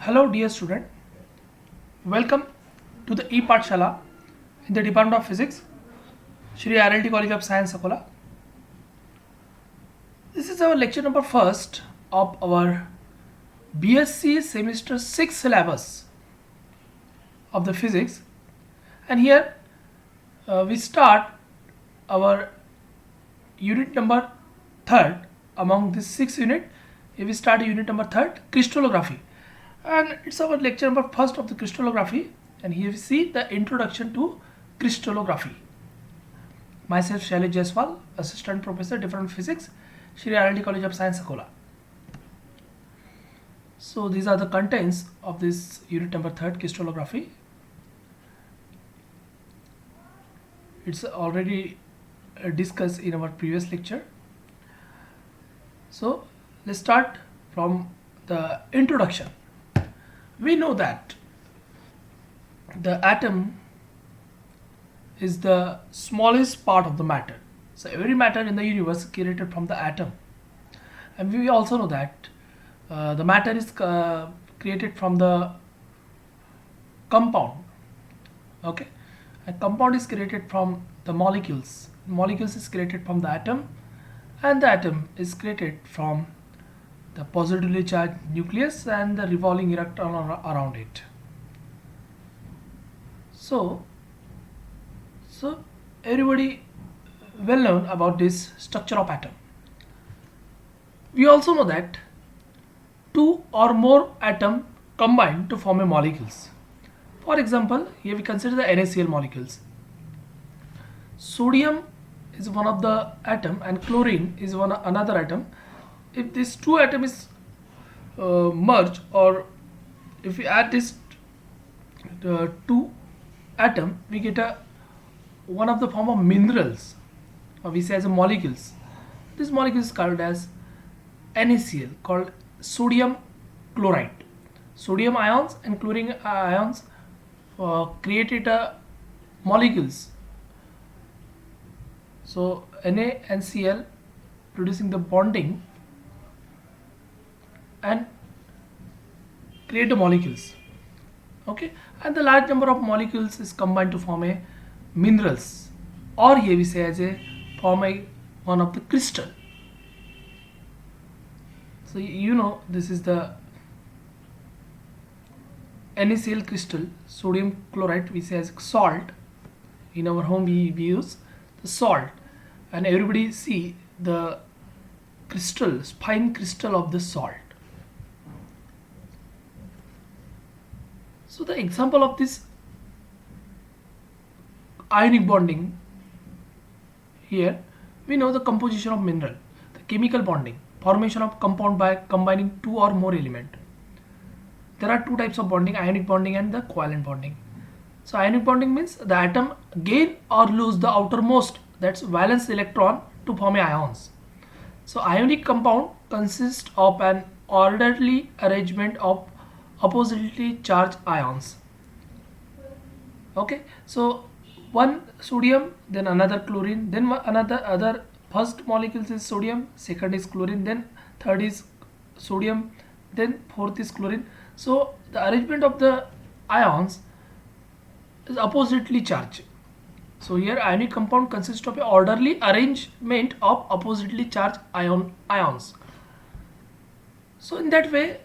Hello dear student, welcome to the E-Pathshala in the Department of Physics, Shri RLT College of Science, Akola. This is our lecture number first of our BSc semester 6 syllabus of the physics, and here we start our unit number 3rd among this 6 unit. Here we start unit number 3rd, crystallography, and it's our lecture number first of the crystallography, and here we see the introduction to crystallography. Myself Shailesh Jaiswal, Assistant Professor, Department of Physics, Shri RLT College of Science, Akola. So these are the contents of this unit number 3rd, crystallography. It's already discussed in our previous lecture. So let's start from the introduction. We know that the atom is the smallest part of the matter. So every matter in the universe is created from the atom, and we also know that the matter is created from the compound. Okay, a compound is created from the molecules. Molecules is created from the atom, and the atom is created from the positively charged nucleus and the revolving electron around it. So everybody well known about this structure of atom. We also know that two or more atoms combine to form a molecules. For example, here we consider the NaCl molecules. Sodium is one of the atom and chlorine is another atom. If these two atoms is merge, or if we add this two atom, we get a one of the form of minerals, or we say as a molecules. This molecule is called as NaCl, called sodium chloride. Sodium ions and chlorine ions created molecules. So Na and Cl producing the bonding and create the molecules. Okay, and the large number of molecules is combined to form a minerals, or here we say as a form a one of the crystal. So you know this is the NaCl crystal, sodium chloride, we say as salt. In our home we use the salt, and everybody see the crystal, fine crystal of the salt. So the example of this ionic bonding, here we know the composition of mineral, the chemical bonding, formation of compound by combining two or more element. There are two types of bonding, ionic bonding and the covalent bonding. So ionic bonding means the atom gain or lose the outermost, that's valence electron, to form ions. So ionic compound consists of an orderly arrangement of oppositely charged ions. Okay, so one sodium, then another chlorine, then other first molecules is sodium, second is chlorine, then third is sodium, then fourth is chlorine. So the arrangement of the ions is oppositely charged. So here ionic compound consists of an orderly arrangement of oppositely charged ions. So in that way,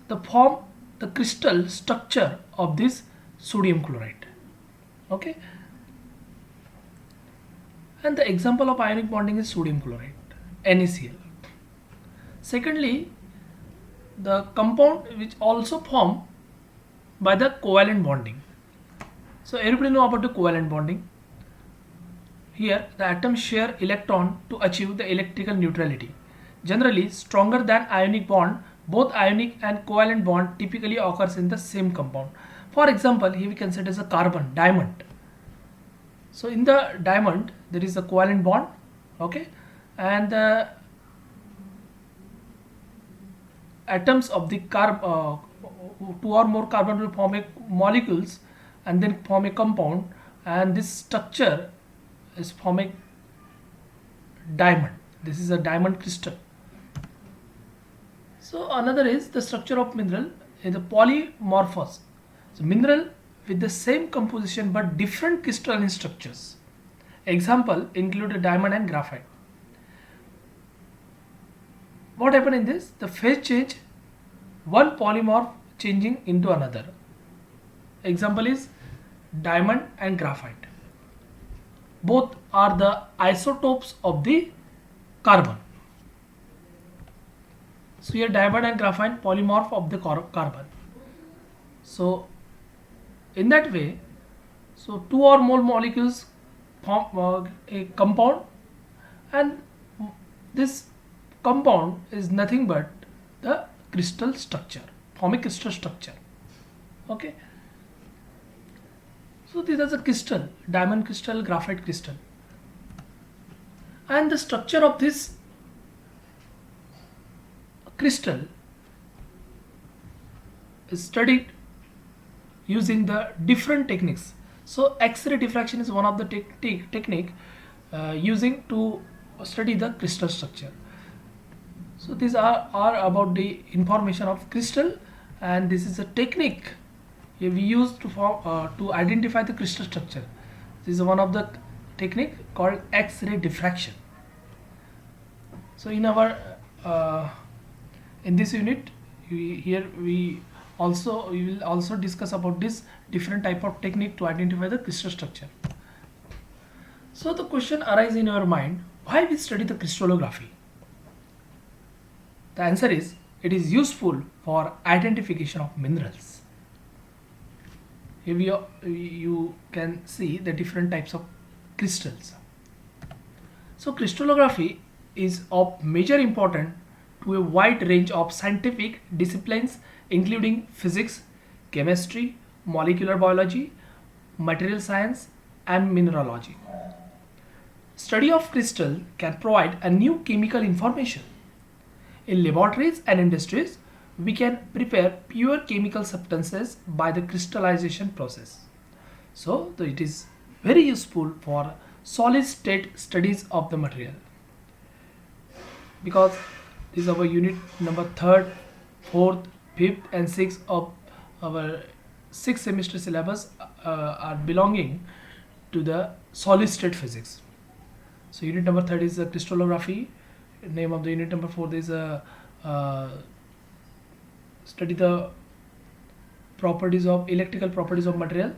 the crystal structure of this sodium chloride. Okay, and the example of ionic bonding is sodium chloride, NaCl. Secondly, the compound which also form by the covalent bonding. So everybody know about the covalent bonding. Here the atoms share electron to achieve the electrical neutrality. Generally stronger than ionic bond, both ionic and covalent bond typically occurs in the same compound. For example, here we consider as a carbon, diamond. So in the diamond there is a covalent bond, okay, and the atoms of the two or more carbon will form a molecules and then form a compound, and this structure is forming diamond. This is a diamond crystal. So another is the structure of mineral. in the polymorphous, so mineral with the same composition but different crystalline structures. Example include diamond and graphite. What happened in this? The phase change, one polymorph changing into another. Example is diamond and graphite. Both are the isotopes of the carbon. So here diamond and graphite polymorph of the carbon. So in that way, so two or more molecules form a compound, and this compound is nothing but the crystal structure, form a crystal structure. Okay. So these are the crystal, diamond crystal, graphite crystal, and the structure of this crystal is studied using the different techniques. So X-ray diffraction is one of the technique using to study the crystal structure. So these are about the information of crystal, and this is a technique we use to form to identify the crystal structure. This is one of the technique called X-ray diffraction. So in our in this unit, we will also discuss about this different type of technique to identify the crystal structure. So the question arises in your mind, why we study the crystallography? The answer is, it is useful for identification of minerals. Here you can see the different types of crystals. So crystallography is of major importance to a wide range of scientific disciplines including physics, chemistry, molecular biology, material science, and mineralogy. Study of crystal can provide a new chemical information. In laboratories and industries, we can prepare pure chemical substances by the crystallization process. So it is very useful for solid state studies of the material. Because this is our unit number 3rd, 4th, 5th and 6th of our 6th semester syllabus are belonging to the solid state physics. So unit number 3rd is crystallography. Name of the unit number 4th is study the properties of electrical properties of material.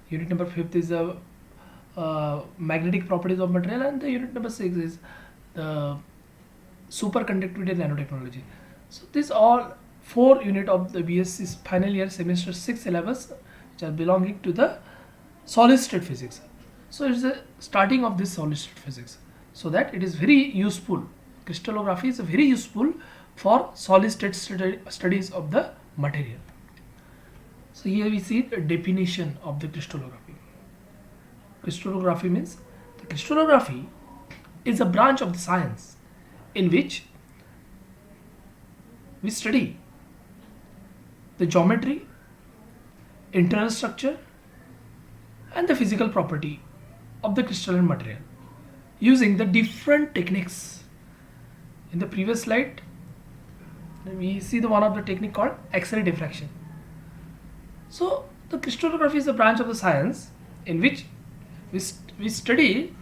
Unit number 5th is magnetic properties of material, and the unit number 6 is the superconductivity and nanotechnology. So these all 4 unit of the BSc final year semester 6 syllabus which are belonging to the solid state physics. So it's the starting of this solid state physics, so that it is very useful. Crystallography is very useful for solid state studies of the material. So here we see the definition of the crystallography. Crystallography means, the crystallography is a branch of the science in which we study the geometry, internal structure, and the physical property of the crystalline material using the different techniques. In the previous slide, we see the one of the technique called X-ray diffraction. So the crystallography is a branch of the science in which we study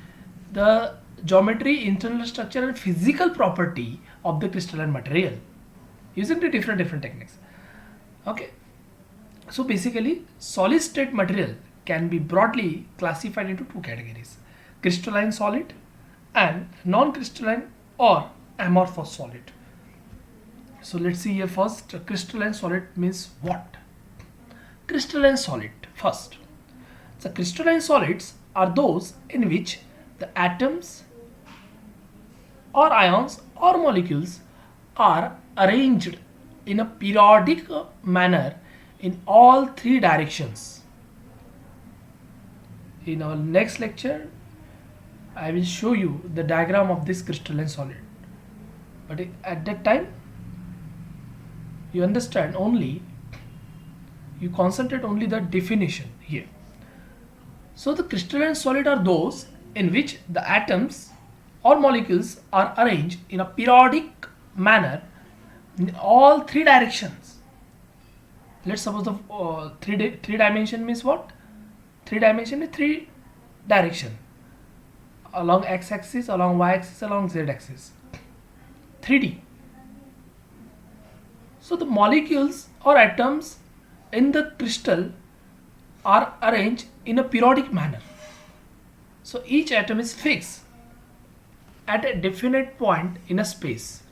the geometry, internal structure, and physical property of the crystalline material using the different techniques. Okay, so basically solid state material can be broadly classified into 2 categories: crystalline solid and non-crystalline or amorphous solid. So let's see here first. Crystalline solid means what? Crystalline solid first. So crystalline solids are those in which the atoms or ions or molecules are arranged in a periodic manner in all 3 directions. In our next lecture, I will show you the diagram of this crystalline solid. But at that time, you understand only, you concentrate only the definition here. So the crystalline solid are those in which the atoms or molecules are arranged in a periodic manner in all 3 directions. Let's suppose the three dimension means what? Three dimension is three direction, along x-axis, along y-axis, along z-axis. 3D. So the molecules or atoms in the crystal are arranged in a periodic manner. So each atom is fixed at a definite point in a space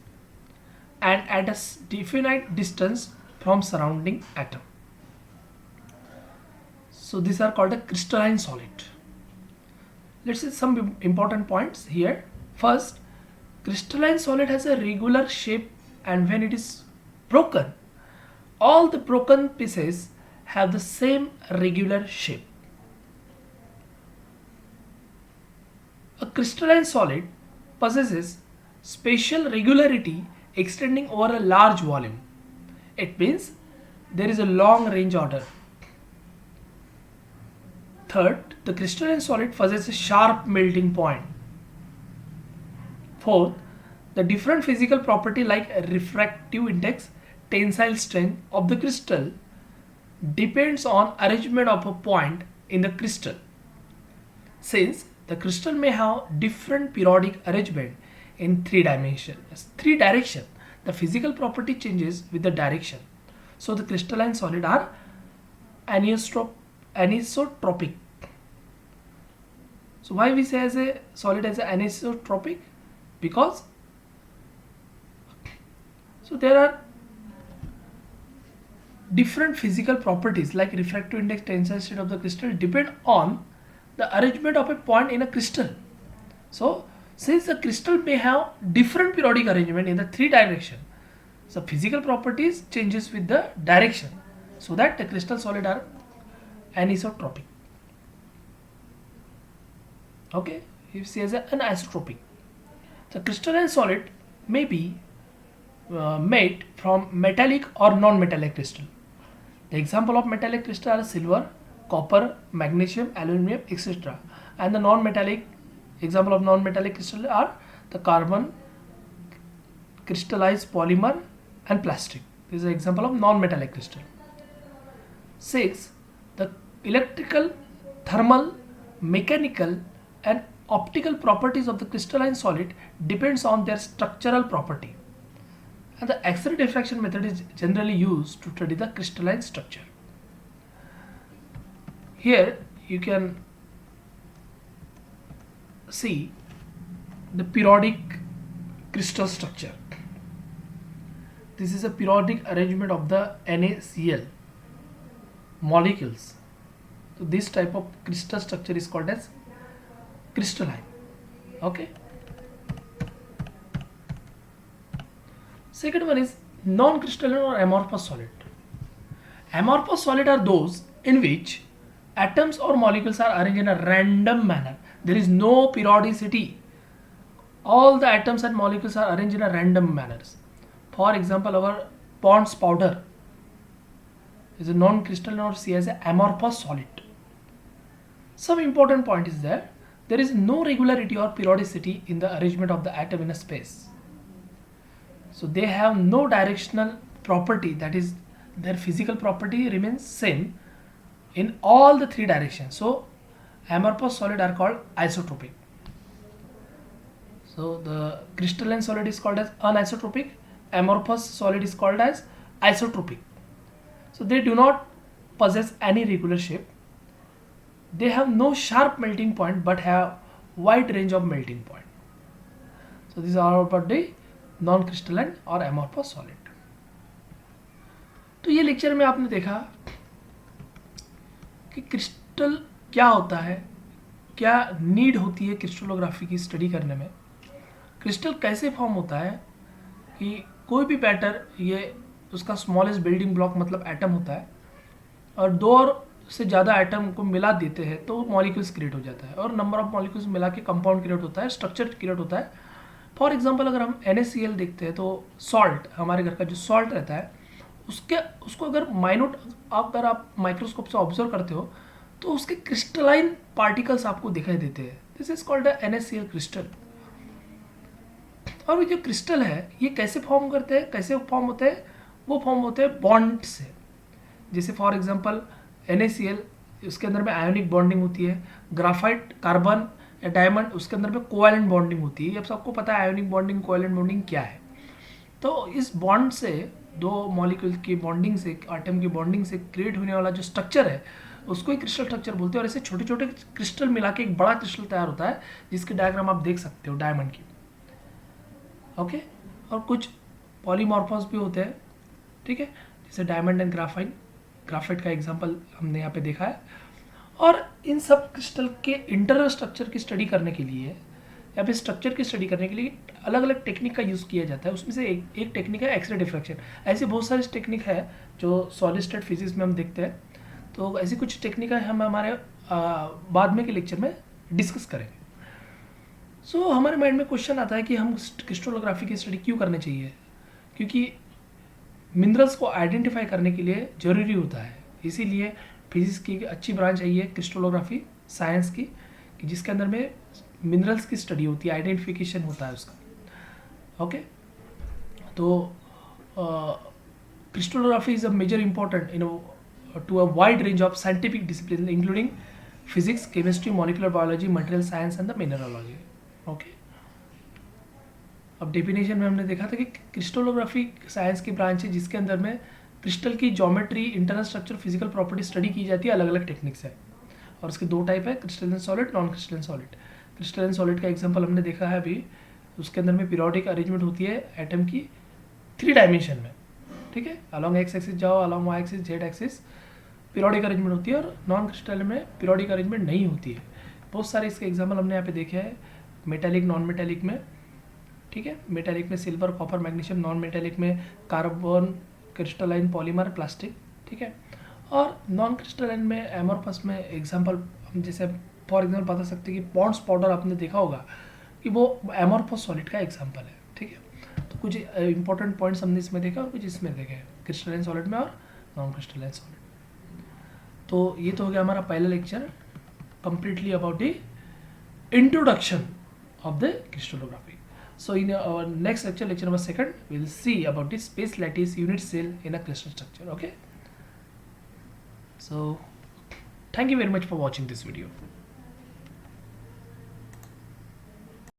and at a definite distance from surrounding atom. So these are called a crystalline solid. Let's see some important points here. First, crystalline solid has a regular shape, and when it is broken, all the broken pieces have the same regular shape. A crystalline solid possesses spatial regularity extending over a large volume. It means there is a long range order. Third, the crystalline solid possesses a sharp melting point. Fourth, the different physical property like refractive index, tensile strength of the crystal depends on arrangement of a point in the crystal. Since the crystal may have different periodic arrangement in three directions, the physical property changes with the direction. So the crystalline solid are anisotropic. So why we say as a solid as an anisotropic? Because so there are different physical properties like refractive index, tensile strength of the crystal depend on the arrangement of a point in a crystal. So since the crystal may have different periodic arrangement in the three direction, so physical properties changes with the direction, so that the crystal solid are anisotropic. Okay, you see as an anisotropic. The crystalline solid may be made from metallic or non-metallic crystal. The example of metallic crystal are silver, copper, magnesium, aluminum, etc. And the non-metallic example of non-metallic crystal are the carbon, crystallized polymer, and plastic. This is an example of non-metallic crystal. 6. The electrical, thermal, mechanical, and optical properties of the crystalline solid depends on their structural property. And the X-ray diffraction method is generally used to study the crystalline structure. Here you can see the periodic crystal structure. This is a periodic arrangement of the NaCl molecules. So this type of crystal structure is called as crystalline. Okay. Second one is non-crystalline or amorphous solid. Amorphous solid are those in which atoms or molecules are arranged in a random manner. There is no periodicity. All the atoms and molecules are arranged in a random manner. For example, our Pond's powder is a non-crystalline or see as an amorphous solid. Some important point is that there is no regularity or periodicity in the arrangement of the atom in a space. So they have no directional property, that is their physical property remains same in all the three directions. So amorphous solid are called isotropic. So the crystalline solid is called as anisotropic, amorphous solid is called as isotropic. So they do not possess any regular shape. They have no sharp melting point but have wide range of melting point. So these are about the non crystalline और amorphous solid. तो ये lecture में आपने देखा कि crystal क्या होता है, क्या नीड होती है क्रिस्टलोग्राफी की स्टडी करने में, क्रिस्टल कैसे फॉर्म होता है कि कोई भी मैटर ये उसका स्मॉलेस्ट बिल्डिंग ब्लॉक मतलब एटम होता है और दो और से ज़्यादा एटम को मिला देते हैं तो मॉलिक्यूल्स क्रिएट हो जाता है और नंबर ऑफ मॉलिक्यूल्स मिला के कंपाउंड क्रिएट होता है, स्ट्रक्चर क्रिएट होता है. फॉर एग्जांपल अगर हम NaCl देखते हैं तो सॉल्ट, हमारे घर का जो सॉल्ट रहता है उसको अगर अगर आप माइक्रोस्कोप से ऑब्जर्व करते हो तो उसके क्रिस्टलाइन पार्टिकल्स आपको दिखाई देते हैं. This is called NaCl crystal. और ये जो क्रिस्टल है ये कैसे फॉर्म करते हैं, कैसे फॉर्म होते हैं, वो फॉर्म होते हैं बॉन्ड से. जैसे फॉर एग्जांपल NaCl, उसके अंदर में आयोनिक बॉन्डिंग होती है। ग्राफाइट, कार्बन या डायमंड, उसके अंदर में कोवैलेंट बॉन्डिंग होती है। ये अब सबको पता है आयोनिक बॉन्डिंग, कोवैलेंट बॉन्डिंग क्या है। तो इस बॉन्ड से, दो मॉलिक्यूल की बॉन्डिंग से, एटम की बॉन्डिंग से क्रिएट होने वाला जो स्ट्रक्चर है उसको ही क्रिस्टल स्ट्रक्चर बोलते हैं। और ऐसे छोटे छोटे क्रिस्टल मिला के एक बड़ा क्रिस्टल तैयार होता है, जिसकी डायग्राम आप देख सकते हो डायमंड की। ओके, और कुछ पॉलीमॉर्फॉस भी होते हैं, ठीक है, जैसे डायमंड एंड ग्राफाइन, ग्राफाइट का एग्जांपल हमने यहाँ पे देखा है। और इन सब क्रिस्टल के इंटरनल स्ट्रक्चर की स्टडी करने के लिए, या फिर स्ट्रक्चर की स्टडी करने के लिए अलग अलग टेक्निक का यूज़ किया जाता है। उसमें से एक टेक्निक है एक्सरे डिफ्रैक्शन। ऐसी बहुत सारी टेक्निक है जो सॉलिड स्टेट फिजिक्स में हम देखते हैं। तो ऐसी कुछ टेक्निक है, हम हमारे बाद में के लेक्चर में डिस्कस करेंगे। सो हमारे माइंड में क्वेश्चन आता है कि हम क्रिस्टलोग्राफी की स्टडी क्यों करनी चाहिए, क्योंकि मिनरल्स को आइडेंटिफाई करने के लिए ज़रूरी होता है। इसीलिए फिजिक्स की एक अच्छी ब्रांच है ये क्रिस्टलोग्राफी साइंस की, कि जिसके अंदर में मिनरल्स की स्टडी होती है, आइडेंटिफिकेशन होता है उसका। ओके, तो crystallography is a major important to a wide range of scientific discipline including physics, chemistry, molecular biology, material science and the mineralogy. Okay, अब डेफिनेशन में हमने देखा था कि क्रिस्टलोग्राफी साइंस की ब्रांच है जिसके अंदर में क्रिस्टल की geometry, internal structure, physical property study की जाती है। अलग अलग टेक्निक्स है और उसके दो टाइप है, क्रिस्टलन सॉलिड, नॉन क्रिस्टलन सॉलिड। क्रिस्टलन सॉलिड का एग्जांपल हमने देखा है अभी, उसके अंदर में पीरियोडिक अरेंजमेंट होती है एटम की 3 डायमेंशन में, ठीक है, अलॉन्ग एक्स एक्सिस जाओ, along Y axis, Z axis, periodic arrangement होती है। और नॉन क्रिस्टल में पीरियोडिक अरेंजमेंट नहीं होती है। बहुत सारे इसके एग्जाम्पल हमने यहाँ पे देखे हैं, मेटेलिक, नॉन मेटेलिक में, ठीक है, मेटेलिक में silver, copper, magnesium, non metallic में कार्बन, क्रिस्टलाइन, पॉलीमर, प्लास्टिक, ठीक है। और नॉन क्रिस्टलाइन में एमोरफस में एग्जांपल हम जैसे फॉर एग्जांपल बता सकते हैं कि पॉन्ड्स पाउडर आपने देखा होगा कि वो एमोरफस सॉलिड का एग्जांपल है, ठीक है। तो कुछ इंपॉर्टेंट पॉइंट्स हमने इसमें देखे और कुछ इसमें देखे, क्रिस्टलाइन सॉलिड में और नॉन क्रिस्टलाइन सॉलिड। तो ये तो हो गया हमारा पहला lecture completely about the introduction of the crystallography. So in our next lecture, lecture number 2, we will see about the space lattice unit cell in a crystal structure. Okay. So thank you very much for watching this video.